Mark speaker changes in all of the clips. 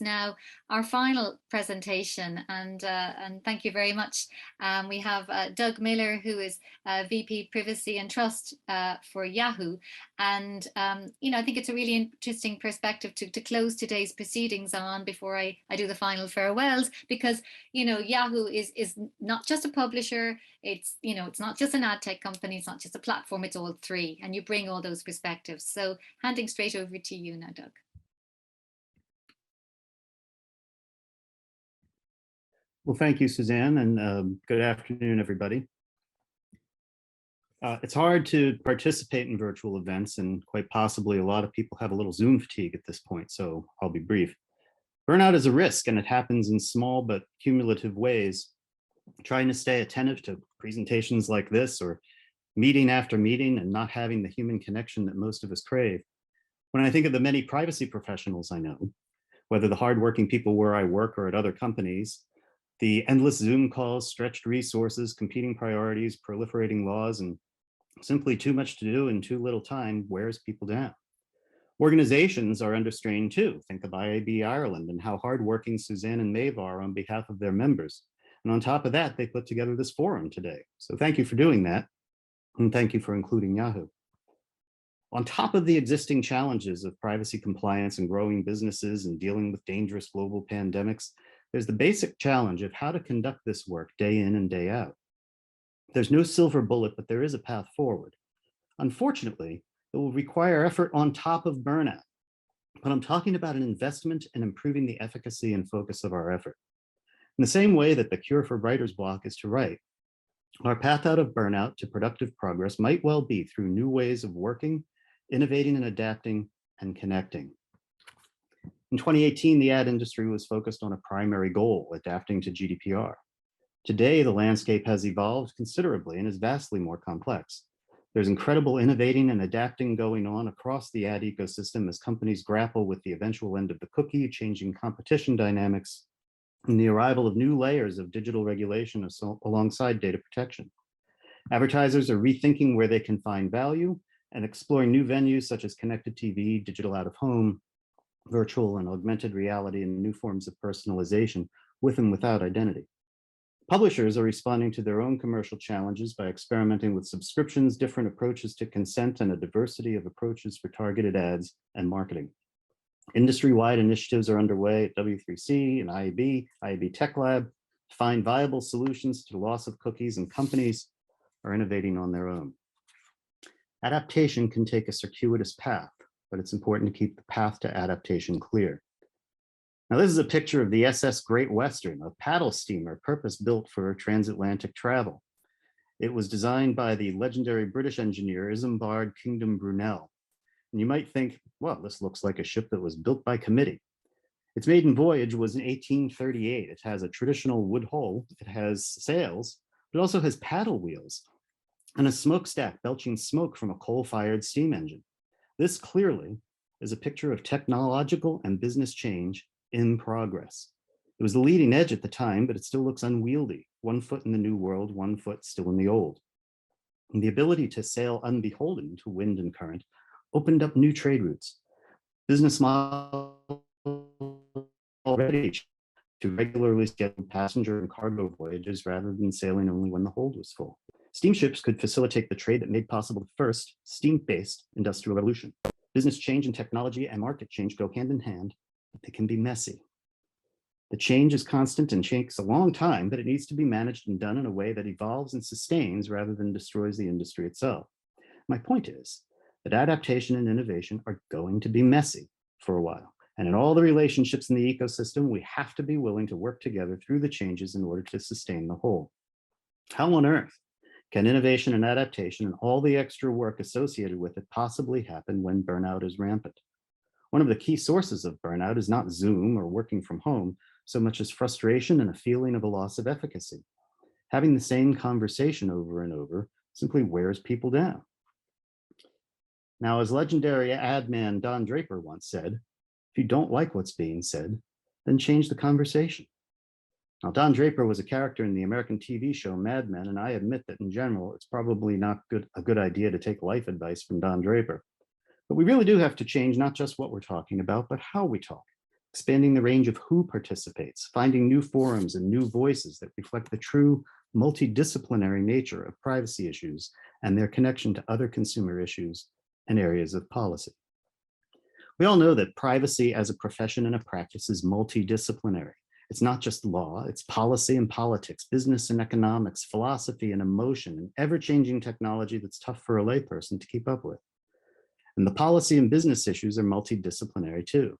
Speaker 1: Now our final presentation, and thank you very much. We have Doug Miller, who is VP Privacy and Trust for Yahoo, and I think it's a really interesting perspective to close today's proceedings on before I do the final farewells, because Yahoo is not just a publisher. It's not just an ad tech company. It's not just a platform. It's all three, and you bring all those perspectives. So handing straight over to you now, Doug.
Speaker 2: Well, thank you, Suzanne, and good afternoon, everybody. It's hard to participate in virtual events, and quite possibly a lot of people have a little Zoom fatigue at this point, so I'll be brief. Burnout is a risk, and it happens in small but cumulative ways. Trying to stay attentive to presentations like this, or meeting after meeting, and not having the human connection that most of us crave. When I think of the many privacy professionals I know, whether the hardworking people where I work or at other companies, the endless Zoom calls, stretched resources, competing priorities, proliferating laws, and simply too much to do in too little time wears people down. Organizations are under strain too. Think of IAB Ireland and how hardworking Suzanne and Maeve are on behalf of their members. And on top of that, they put together this forum today. So thank you for doing that. And thank you for including Yahoo. On top of the existing challenges of privacy compliance and growing businesses and dealing with dangerous global pandemics, there's the basic challenge of how to conduct this work day in and day out. There's no silver bullet, but there is a path forward. Unfortunately, it will require effort on top of burnout. But I'm talking about an investment in improving the efficacy and focus of our effort. In the same way that the cure for writer's block is to write, our path out of burnout to productive progress might well be through new ways of working, innovating and adapting, and connecting. In 2018, the ad industry was focused on a primary goal, adapting to GDPR. Today, the landscape has evolved considerably and is vastly more complex. There's incredible innovating and adapting going on across the ad ecosystem as companies grapple with the eventual end of the cookie, changing competition dynamics, and the arrival of new layers of digital regulation alongside data protection. Advertisers are rethinking where they can find value and exploring new venues such as connected TV, digital out of home, virtual and augmented reality, and new forms of personalization with and without identity. Publishers are responding to their own commercial challenges by experimenting with subscriptions, different approaches to consent, and a diversity of approaches for targeted ads and marketing. Industry-wide initiatives are underway at W3C and IAB Tech Lab to find viable solutions to the loss of cookies, and companies are innovating on their own. Adaptation can take a circuitous path, but it's important to keep the path to adaptation clear. Now, this is a picture of the SS Great Western, a paddle steamer purpose-built for transatlantic travel. It was designed by the legendary British engineer Isambard Kingdom Brunel. And you might think, well, this looks like a ship that was built by committee. Its maiden voyage was in 1838. It has a traditional wood hull, it has sails, but it also has paddle wheels and a smokestack belching smoke from a coal-fired steam engine. This clearly is a picture of technological and business change in progress. It was the leading edge at the time, but it still looks unwieldy. 1 foot in the new world, 1 foot still in the old. And the ability to sail unbeholden to wind and current opened up new trade routes. Business model already to regularly schedule passenger and cargo voyages rather than sailing only when the hold was full. Steamships could facilitate the trade that made possible the first steam-based industrial revolution. Business change and technology and market change go hand in hand, but they can be messy. The change is constant and takes a long time, but it needs to be managed and done in a way that evolves and sustains rather than destroys the industry itself. My point is that adaptation and innovation are going to be messy for a while. And in all the relationships in the ecosystem, we have to be willing to work together through the changes in order to sustain the whole. How on earth can innovation and adaptation and all the extra work associated with it possibly happen when burnout is rampant? One of the key sources of burnout is not Zoom or working from home so much as frustration and a feeling of a loss of efficacy. Having the same conversation over and over simply wears people down. Now, as legendary ad man Don Draper once said, if you don't like what's being said, then change the conversation. Now, Don Draper was a character in the American TV show Mad Men, and I admit that in general, it's probably not a good idea to take life advice from Don Draper. But we really do have to change not just what we're talking about, but how we talk. expanding the range of who participates, finding new forums and new voices that reflect the true multidisciplinary nature of privacy issues and their connection to other consumer issues and areas of policy. We all know that privacy as a profession and a practice is multidisciplinary. It's not just law, it's policy and politics, business and economics, philosophy and emotion, and ever-changing technology that's tough for a layperson to keep up with. And the policy and business issues are multidisciplinary too.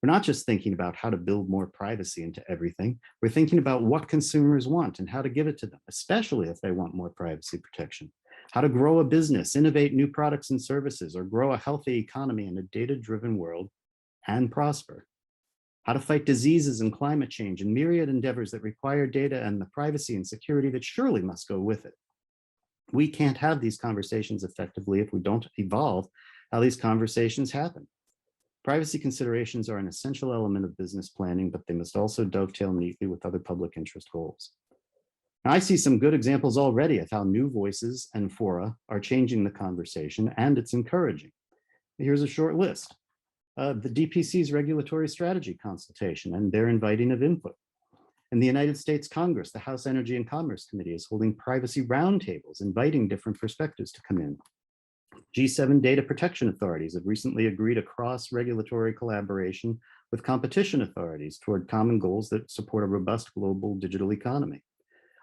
Speaker 2: We're not just thinking about how to build more privacy into everything, we're thinking about what consumers want and how to give it to them, especially if they want more privacy protection. How to grow a business, innovate new products and services, or grow a healthy economy in a data-driven world and prosper. How to fight diseases and climate change and myriad endeavors that require data and the privacy and security that surely must go with it. We can't have these conversations effectively if we don't evolve how these conversations happen. Privacy considerations are an essential element of business planning, but they must also dovetail neatly with other public interest goals. Now, I see some good examples already of how new voices and fora are changing the conversation, and it's encouraging. Here's a short list. The DPC's regulatory strategy consultation and their inviting of input. In the United States Congress, the House Energy and Commerce Committee is holding privacy roundtables, inviting different perspectives to come in. G7 data protection authorities have recently agreed across regulatory collaboration with competition authorities toward common goals that support a robust global digital economy.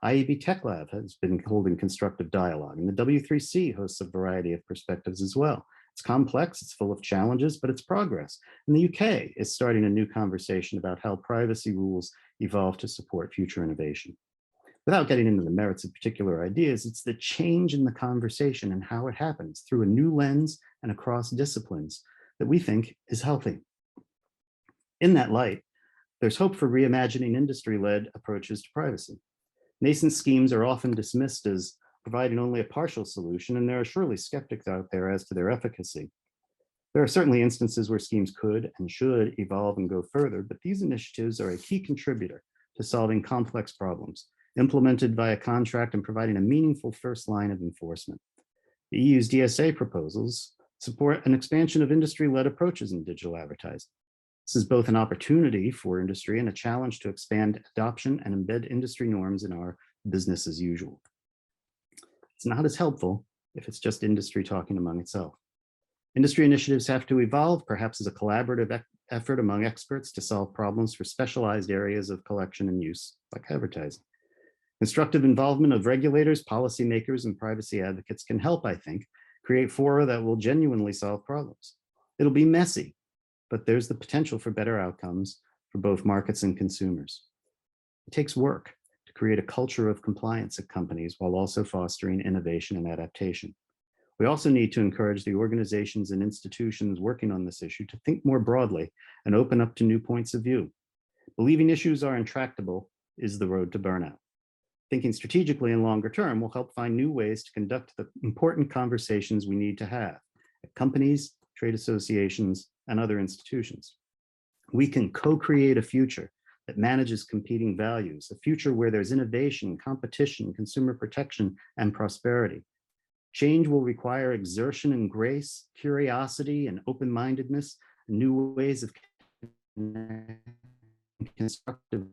Speaker 2: IAB Tech Lab has been holding constructive dialogue, and the W3C hosts a variety of perspectives as well. It's complex, it's full of challenges, but it's progress. And the UK is starting a new conversation about how privacy rules evolve to support future innovation. Without getting into the merits of particular ideas, it's the change in the conversation and how it happens through a new lens and across disciplines that we think is healthy. In that light, there's hope for reimagining industry-led approaches to privacy. Nascent schemes are often dismissed as providing only a partial solution, and there are surely skeptics out there as to their efficacy. There are certainly instances where schemes could and should evolve and go further, but these initiatives are a key contributor to solving complex problems, implemented via contract and providing a meaningful first line of enforcement. The EU's DSA proposals support an expansion of industry-led approaches in digital advertising. This is both an opportunity for industry and a challenge to expand adoption and embed industry norms in our business as usual. It's not as helpful if it's just industry talking among itself. Industry initiatives have to evolve, perhaps as a collaborative effort among experts to solve problems for specialized areas of collection and use, like advertising. Constructive involvement of regulators, policymakers, and privacy advocates can help, I think, create fora that will genuinely solve problems. It'll be messy, but there's the potential for better outcomes for both markets and consumers. It takes work to create a culture of compliance at companies while also fostering innovation and adaptation. We also need to encourage the organizations and institutions working on this issue to think more broadly and open up to new points of view. Believing issues are intractable is the road to burnout. Thinking strategically and longer term will help find new ways to conduct the important conversations we need to have at companies, trade associations, and other institutions. We can co-create a future that manages competing values, a future where there's innovation, competition, consumer protection, and prosperity. Change will require exertion and grace, curiosity and open-mindedness, new ways of constructive.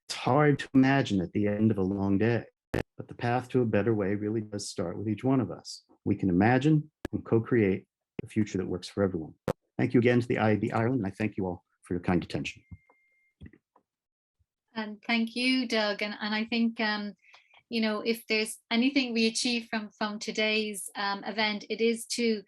Speaker 2: It's hard to imagine at the end of a long day, but the path to a better way really does start with each one of us. We can imagine and co-create a future that works for everyone. Thank you again to the IAB Ireland, and I thank you all for your kind attention.
Speaker 1: And thank you, Doug. And I think, you know, if there's anything we achieve from today's event, it is to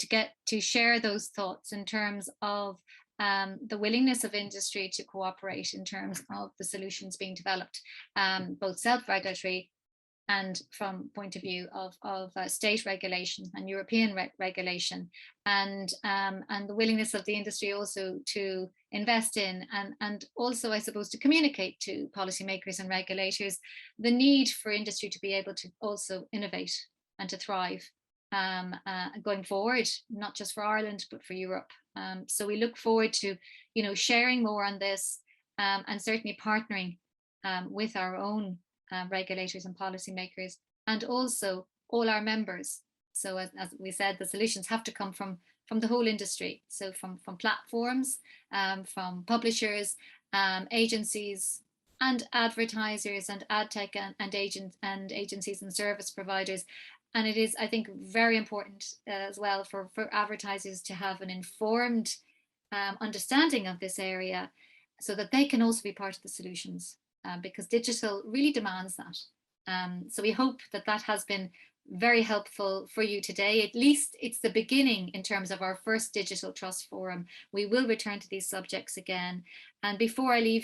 Speaker 1: get to share those thoughts in terms of the willingness of industry to cooperate in terms of the solutions being developed, both self-regulatory and from point of view of state regulation and European regulation, and the willingness of the industry also to invest in and also, I suppose, to communicate to policymakers and regulators the need for industry to be able to also innovate and to thrive going forward, not just for Ireland, but for Europe. So we look forward to, you know, sharing more on this and certainly partnering with our own regulators and policymakers, and also all our members. So as we said, the solutions have to come from from the whole industry. So from platforms, from publishers, agencies, and advertisers, and ad tech, and agencies and service providers. And it is, I think, very important as well for advertisers to have an informed understanding of this area, so that they can also be part of the solutions, because digital really demands that. So we hope that that has been very helpful for you today. At least it's the beginning in terms of our first Digital Trust Forum. We will return to these subjects again. And before I leave you,